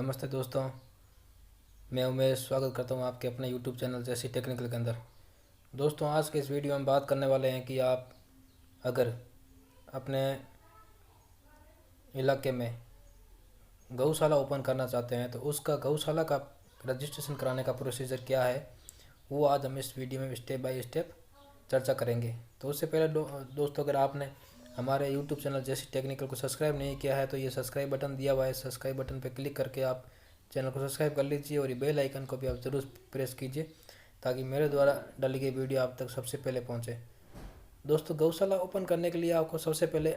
नमस्ते दोस्तों, मैं उमेश स्वागत करता हूं आपके अपने YouTube चैनल जैसी टेक्निकल के अंदर। दोस्तों, आज के इस वीडियो में हम बात करने वाले हैं कि आप अगर अपने इलाके में गौशाला ओपन करना चाहते हैं तो उसका गौशाला का रजिस्ट्रेशन कराने का प्रोसीजर क्या है, वो आज हम इस वीडियो में स्टेप बाय स्टेप चर्चा करेंगे। तो उससे पहले दोस्तों, अगर आपने हमारे YouTube चैनल जैसी टेक्निकल को सब्सक्राइब नहीं किया है तो ये सब्सक्राइब बटन दिया हुआ है, सब्सक्राइब बटन पर क्लिक करके आप चैनल को सब्सक्राइब कर लीजिए और ये बेल आइकन को भी आप ज़रूर प्रेस कीजिए ताकि मेरे द्वारा डाली गई वीडियो आप तक सबसे पहले पहुंचे। दोस्तों, गौशाला ओपन करने के लिए आपको सबसे पहले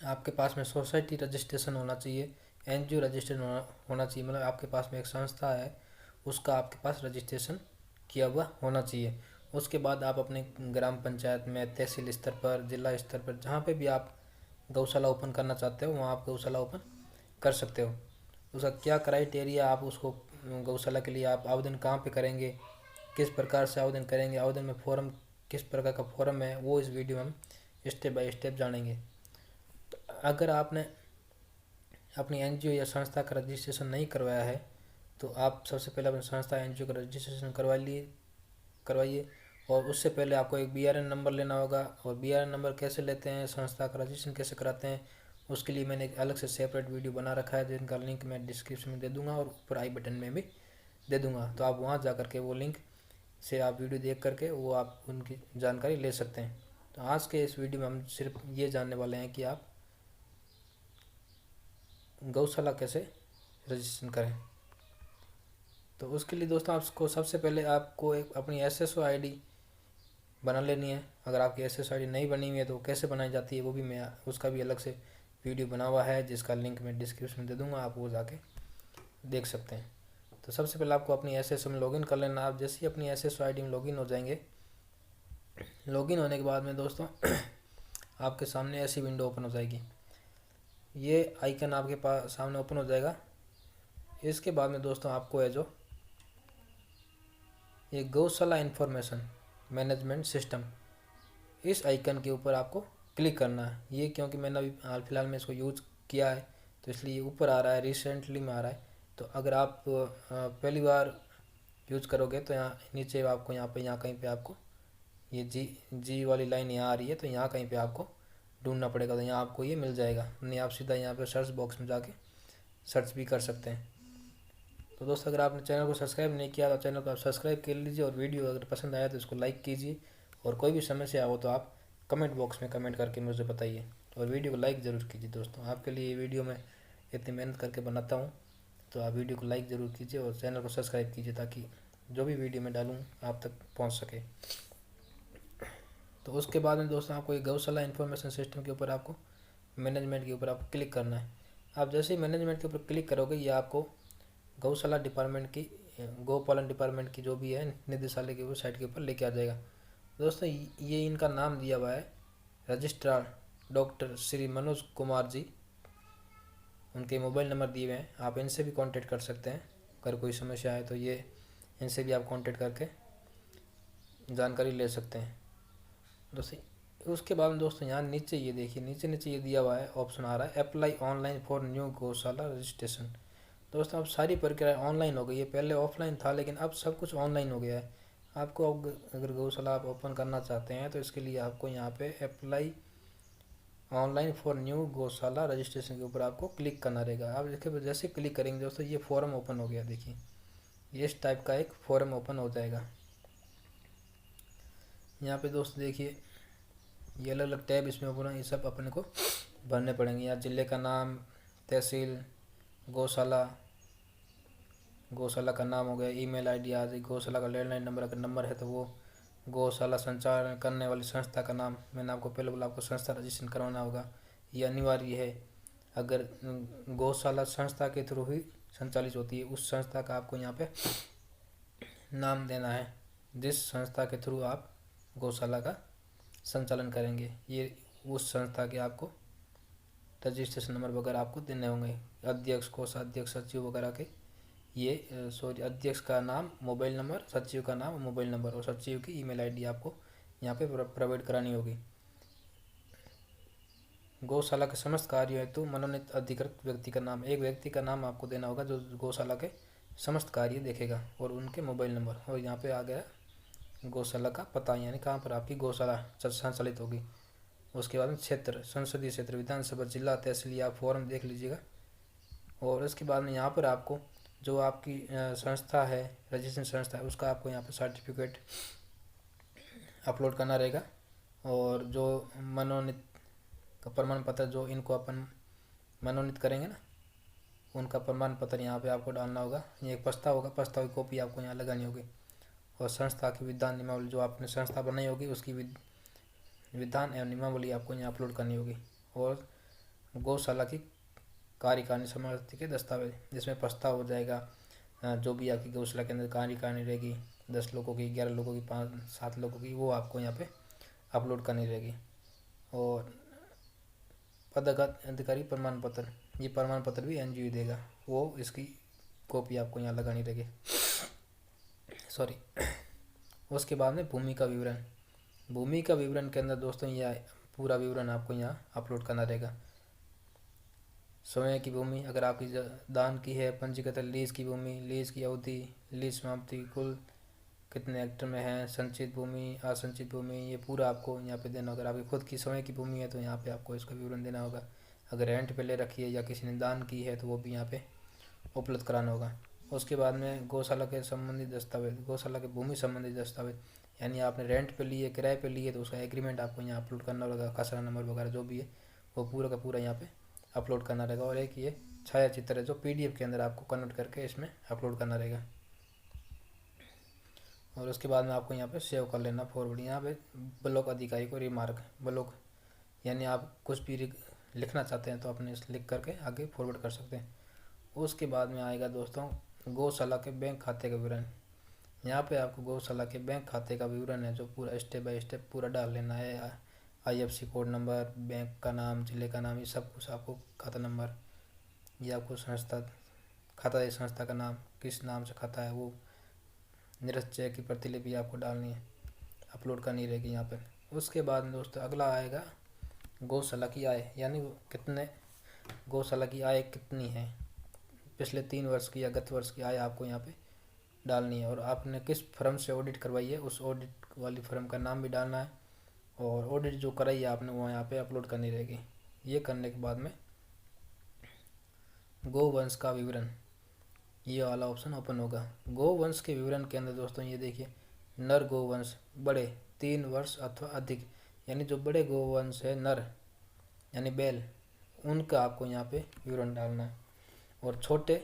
आपके पास में सोसाइटी रजिस्ट्रेशन होना चाहिए, NGO रजिस्ट्रेशन होना चाहिए। मतलब आपके पास में एक संस्था है, उसका आपके पास रजिस्ट्रेशन किया हुआ होना चाहिए। उसके बाद आप अपने ग्राम पंचायत में, तहसील स्तर पर, जिला स्तर पर, जहाँ पे भी आप गौशाला ओपन करना चाहते हो वहाँ आप गौशाला ओपन कर सकते हो। उसका क्या क्राइटेरिया, आप उसको गौशाला के लिए आप आवेदन कहाँ पे करेंगे, किस प्रकार से आवेदन करेंगे, आवेदन में फॉर्म किस प्रकार का फॉर्म है, वो इस वीडियो में हम स्टेप बाय स्टेप जानेंगे। तो अगर आपने अपनी NGO या संस्था का रजिस्ट्रेशन नहीं करवाया है तो आप सबसे पहले अपनी संस्था NGO का रजिस्ट्रेशन करवाइए। और उससे पहले आपको एक BRN नंबर लेना होगा। और BRN नंबर कैसे लेते हैं, संस्था का रजिस्ट्रेशन कैसे कराते हैं, उसके लिए मैंने एक अलग से सेपरेट वीडियो बना रखा है जिनका लिंक मैं डिस्क्रिप्शन में दे दूंगा और ऊपर आई बटन में भी दे दूंगा। तो आप वहाँ जा करके वो लिंक से आप वीडियो देख करके वो आप उनकी जानकारी ले सकते हैं। तो आज के इस वीडियो में हम सिर्फ ये जानने वाले हैं कि आप गौशाला कैसे रजिस्ट्रेशन करें। तो उसके लिए दोस्तों, आपको सबसे पहले आपको एक अपनी SSO ID बना लेनी है। अगर आपकी SSO ID नहीं बनी हुई है तो कैसे बनाई जाती है वो भी मैं उसका भी अलग से वीडियो बना हुआ है जिसका लिंक मैं डिस्क्रिप्शन में दे दूँगा, आप वो जाके देख सकते हैं। तो सबसे पहले आपको अपनी SSO में लॉगिन कर लेना। आप जैसे ही अपनी SSO ID में लॉगिन हो जाएंगे, लॉगिन होने के बाद में दोस्तों आपके सामने ऐसी विंडो ओपन हो जाएगी। ये आइकन आपके पास सामने ओपन हो जाएगा। इसके बाद में दोस्तों आपको है जो ये गौशाला इंफॉर्मेशन मैनेजमेंट सिस्टम, इस आइकन के ऊपर आपको क्लिक करना है। ये क्योंकि मैंने अभी हाल फिलहाल में इसको यूज किया है तो इसलिए ये ऊपर आ रहा है, रिसेंटली में आ रहा है। तो अगर आप पहली बार यूज करोगे तो यहाँ नीचे आपको यहाँ कहीं पे आपको ये जी वाली लाइन यहाँ आ रही है, तो यहाँ कहीं पे आपको ढूंढना पड़ेगा। तो यहाँ आपको ये मिल जाएगा, नहीं आप सीधा यहाँ पे सर्च बॉक्स में जाके सर्च भी कर सकते हैं। तो दोस्तों, अगर आपने चैनल को सब्सक्राइब नहीं किया तो चैनल को आप सब्सक्राइब कर लीजिए और वीडियो अगर पसंद आया तो इसको लाइक कीजिए। और कोई भी समस्या हो तो आप कमेंट बॉक्स में कमेंट करके मुझे बताइए और वीडियो को लाइक ज़रूर कीजिए। दोस्तों, आपके लिए ये वीडियो मैं इतनी मेहनत करके बनाता हूँ, तो आप वीडियो को लाइक ज़रूर कीजिए और चैनल को सब्सक्राइब कीजिए ताकि जो भी वीडियो मैं डालूँ आप तक पहुँच सके। तो उसके बाद में दोस्तों आपको ये गौशाला इन्फॉर्मेशन सिस्टम के ऊपर आपको मैनेजमेंट के ऊपर आपको क्लिक करना है। आप जैसे ही मैनेजमेंट के ऊपर क्लिक करोगे ये आपको गौशाला डिपार्टमेंट की, गौपालन डिपार्टमेंट की जो भी है निदेशालय की वेबसाइट के ऊपर लेके आ जाएगा। दोस्तों, ये इनका नाम दिया हुआ है रजिस्ट्रार डॉक्टर श्री मनोज कुमार जी। उनके मोबाइल नंबर दिए हुए हैं, आप इनसे भी कांटेक्ट कर सकते हैं। अगर कोई समस्या है तो ये इनसे भी आप कांटेक्ट करके जानकारी ले सकते हैं। दोस्तों, उसके बाद में दोस्तों यहाँ नीचे ये देखिए, नीचे नीचे ये दिया हुआ है, ऑप्शन आ रहा है अप्लाई ऑनलाइन फॉर न्यू गौशाला रजिस्ट्रेशन। दोस्तों, अब सारी प्रक्रिया ऑनलाइन हो गई है, पहले ऑफलाइन था लेकिन अब सब कुछ ऑनलाइन हो गया है। आपको अगर गौशाला आप ओपन करना चाहते हैं तो इसके लिए आपको यहाँ पे अप्लाई ऑनलाइन फॉर न्यू गौशाला रजिस्ट्रेशन के ऊपर आपको क्लिक करना रहेगा। आप देखिए जैसे क्लिक करेंगे दोस्तों ये फॉर्म ओपन हो गया। देखिए ये इस टाइप का एक फॉर्म ओपन हो जाएगा। यहाँ पे दोस्तों देखिए ये अलग अलग टैब इसमें ओपन है, ये सब अपने को भरने पड़ेंगे। यहाँ जिले का नाम, तहसील, गौशाला का नाम हो गया, ईमेल ID आ जाए, गौशाला का लैंडलाइन नंबर अगर नंबर है तो वो, गौशाला संचालन करने वाली संस्था का नाम, मैंने आपको पहले बोला आपको संस्था रजिस्ट्रेशन करवाना होगा, ये अनिवार्य है। अगर गौशाला संस्था के थ्रू ही संचालित होती है उस संस्था का आपको यहाँ पे नाम देना है, जिस संस्था के थ्रू आप गौशाला का संचालन करेंगे। ये उस संस्था के आपको रजिस्ट्रेशन नंबर वगैरह आपको देने होंगे, अध्यक्ष, कोषाध्यक्ष, सचिव वगैरह के। ये अध्यक्ष का नाम, मोबाइल नंबर, सचिव का नाम, मोबाइल नंबर और सचिव की ईमेल ID आपको यहाँ पे प्रोवाइड करानी होगी। गौशाला के समस्त कार्य हेतु मनोनीत अधिकृत व्यक्ति का नाम, एक व्यक्ति का नाम आपको देना होगा जो गौशाला के समस्त कार्य देखेगा, और उनके मोबाइल नंबर। और यहाँ पे आ गया गौशाला का पता, यानी कहाँ पर आपकी गौशाला संचालित होगी। उसके बाद में क्षेत्र, संसदीय क्षेत्र, विधानसभा, जिला, तहसील, या फॉर्म देख लीजिएगा। और उसके बाद में यहाँ पर आपको जो आपकी संस्था है, रजिस्ट्रेशन संस्था है, उसका आपको यहाँ पर सर्टिफिकेट अपलोड करना रहेगा। और जो मनोनीत का प्रमाण पत्र, जो इनको अपन मनोनीत करेंगे ना, उनका प्रमाण पत्र यहाँ पे आपको डालना होगा। ये एक प्रस्ताव होगा, प्रस्ताव की कॉपी आपको यहाँ लगानी होगी। और संस्था की विधान नियमावली, जो आपने संस्था बनाई होगी उसकी विधान एवं नियमावली आपको यहाँ अपलोड करनी होगी। और गौशाला की कार्यकारिणी सम्मति के दस्तावेज, जिसमें प्रस्ताव हो जाएगा, जो भी आपकी गौशाला के अंदर कार्यकारिणी रहेगी, 10 लोगों की, 11 लोगों की, 5-7 लोगों की, वो आपको यहाँ पे अपलोड करनी रहेगी। और पदगत अधिकारी प्रमाण पत्र, ये प्रमाण पत्र भी एनजीओ देगा, वो इसकी कॉपी आपको यहाँ लगानी रहेगी। सॉरी। उसके बाद में भूमि का विवरण, भूमि का विवरण के अंदर दोस्तों यह पूरा विवरण आपको यहाँ अपलोड करना रहेगा। स्वयं की भूमि, अगर आपकी दान की है, पंजीकृत लीज की भूमि, लीज की अवधि, लीज समाप्ति, कुल कितने हेक्टर में है, संचित भूमि, असंचित भूमि, ये पूरा आपको यहाँ पे देना होगा। अगर आपकी खुद की स्वयं की भूमि है तो यहाँ पे आपको इसका विवरण देना होगा। अगर रेंट पे ले रखी है या किसी ने दान की है तो वो भी यहाँ पे उपलब्ध कराना होगा। उसके बाद में गौशाला के संबंधित दस्तावेज, गौशाला के भूमि संबंधित दस्तावेज, यानी आपने रेंट पे लिए, किराए पे लिए, तो उसका एग्रीमेंट आपको यहाँ अपलोड करना होगा। खसरा नंबर वगैरह जो भी है वो पूरा का पूरा यहाँ पे अपलोड करना रहेगा। और एक ये छाया चित्र है जो PDF के अंदर आपको कन्वर्ट करके इसमें अपलोड करना रहेगा। और उसके बाद में आपको यहाँ पे सेव कर लेना फॉरवर्ड। यहाँ पे ब्लॉक अधिकारी को रिमार्क, ब्लॉक यानी आप कुछ भी लिखना चाहते हैं तो अपने लिख करके आगे फॉरवर्ड कर सकते हैं। उसके बाद में आएगा दोस्तों गौशाला के बैंक खाते का विवरण। यहाँ पे आपको गौशाला के बैंक खाते का विवरण है जो पूरा स्टेप बाय स्टेप पूरा डाल लेना है। IFSC कोड नंबर, बैंक का नाम, जिले का नाम, ये सब कुछ आपको, खाता नंबर, ये आपको संस्था, खाता है संस्था का नाम, किस नाम से खाता है, वो निरश्चय की प्रतिलिपि आपको डालनी है, अपलोड करनी रहेगी यहाँ पर। उसके बाद में दोस्तों अगला आएगा गौशाला की आय, यानी कितने गौशाला की आय कितनी है, पिछले 3 वर्ष की या गत वर्ष की आय आपको यहाँ पे डालनी है। और आपने किस फर्म से ऑडिट करवाई है उस ऑडिट वाली फर्म का नाम भी डालना है। और ऑडिट जो कराई है आपने वो यहाँ पे अपलोड करनी रहेगी। ये करने के बाद में गोवंश का विवरण, ये वाला ऑप्शन ओपन होगा। गोवंश के विवरण के अंदर दोस्तों ये देखिए, नर गोवंश बड़े 3 वर्ष अथवा अधिक, यानी जो बड़े गोवंश है नर यानी बैल, उनका आपको यहाँ पे विवरण डालना है। और छोटे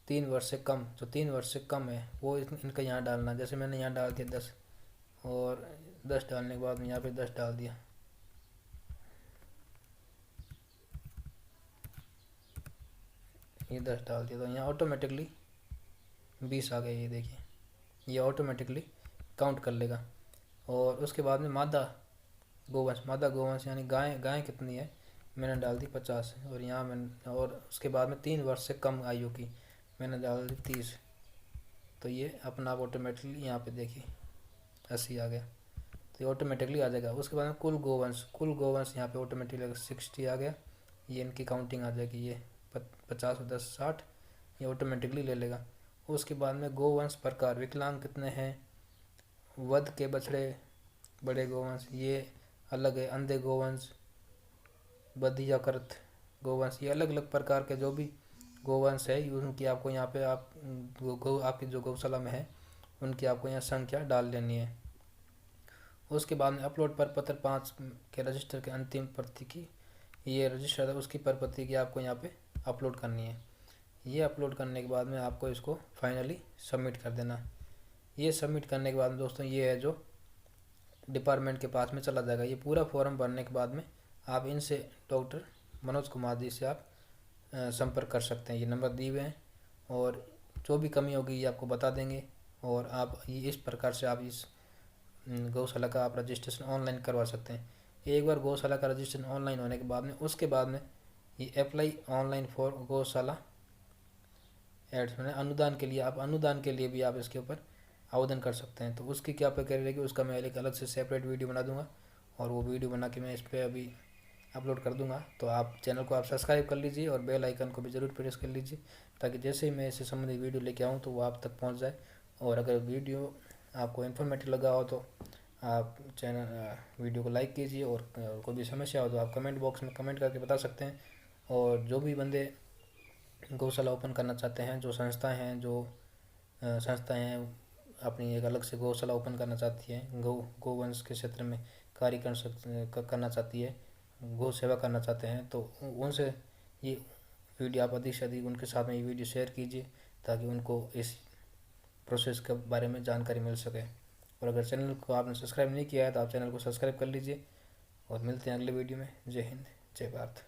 3 वर्ष से कम, जो 3 वर्ष से कम है वो इनका यहाँ डालना। जैसे मैंने यहाँ डाल दिया 10, और 10 डालने के बाद में यहाँ पे 10 डाल दिया। ये 10 डाल दिया तो यहाँ ऑटोमेटिकली 20 आ गए। ये देखिए, ये ऑटोमेटिकली काउंट कर लेगा। और उसके बाद में मादा गोवंश, मादा गोवंश यानी गाय कितनी है, मैंने डाल दी 50। और यहाँ मैंने, और उसके बाद में 3 वर्ष से कम आयु की मैंने डाल दी 30। तो ये अपना आप ऑटोमेटिकली यहाँ पे देखिए 80 आ गया, तो ये ऑटोमेटिकली आ जाएगा। उसके बाद में कुल गोवंश यहाँ पे ऑटोमेटिकली 60 आ गया। ये इनकी काउंटिंग आ जाएगी, ये 50 और 10 60, ये ऑटोमेटिकली ले लेगा। उसके बाद में गोवंश प्रकार, विकलांग कितने हैं, वध के बछड़े, बड़े गोवंश ये अलग है, अंधे गोवंश, बधियाकृत गोवंश, ये अलग अलग प्रकार के जो भी गोवंश है उनकी आपको यहाँ पे आपकी जो गौशाला में है उनकी आपको यहाँ संख्या डाल लेनी है। उसके बाद में अपलोड प्रपत्र 5 के रजिस्टर के अंतिम प्रति की, ये रजिस्टर है उसकी प्रपत्र की आपको यहाँ पे अपलोड करनी है। ये अपलोड करने के बाद में आपको इसको फाइनली सबमिट कर देना। ये सबमिट करने के बाद में दोस्तों ये है जो डिपार्टमेंट के पास में चला जाएगा। ये पूरा फॉर्म भरने के बाद में आप इनसे, डॉक्टर मनोज कुमार जी से आप संपर्क कर सकते हैं। ये नंबर दिए हुए हैं, और जो भी कमी होगी ये आपको बता देंगे। और आप ये इस प्रकार से आप इस गौशाला का आप रजिस्ट्रेशन ऑनलाइन करवा सकते हैं। एक बार गौशाला का रजिस्ट्रेशन ऑनलाइन होने के बाद में, उसके बाद में ये अप्लाई ऑनलाइन फॉर गौशाला एड्स, मैंने अनुदान के लिए, आप अनुदान के लिए भी आप इसके ऊपर आवेदन कर सकते हैं। तो उसकी क्या प्रक्रिया रहेगी उसका मैं एक अलग से सेपरेट वीडियो बना दूंगा, और वो वीडियो बना के मैं इस पर अभी अपलोड कर दूंगा। तो आप चैनल को आप सब्सक्राइब कर लीजिए और बेल आइकन को भी ज़रूर प्रेस कर लीजिए, ताकि जैसे ही मैं इससे संबंधित वीडियो लेके आऊँ तो वो आप तक पहुँच जाए। और अगर वीडियो आपको इन्फॉर्मेटिव लगा हो तो आप वीडियो को लाइक कीजिए, और कोई भी समस्या हो तो आप कमेंट बॉक्स में कमेंट करके बता सकते हैं। और जो भी बंदे गौशाला ओपन करना चाहते हैं, जो संस्थाएं हैं अपनी एक अलग से गौशाला ओपन करना चाहती है, गोवंश के क्षेत्र में कार्य करना चाहती है, गौ सेवा करना चाहते हैं, तो उनसे ये वीडियो आप अधिक से अधिक उनके साथ में ये वीडियो शेयर कीजिए, ताकि उनको इस प्रोसेस के बारे में जानकारी मिल सके। और अगर चैनल को आपने सब्सक्राइब नहीं किया है तो आप चैनल को सब्सक्राइब कर लीजिए। और मिलते हैं अगले वीडियो में। जय हिंद, जय भारत।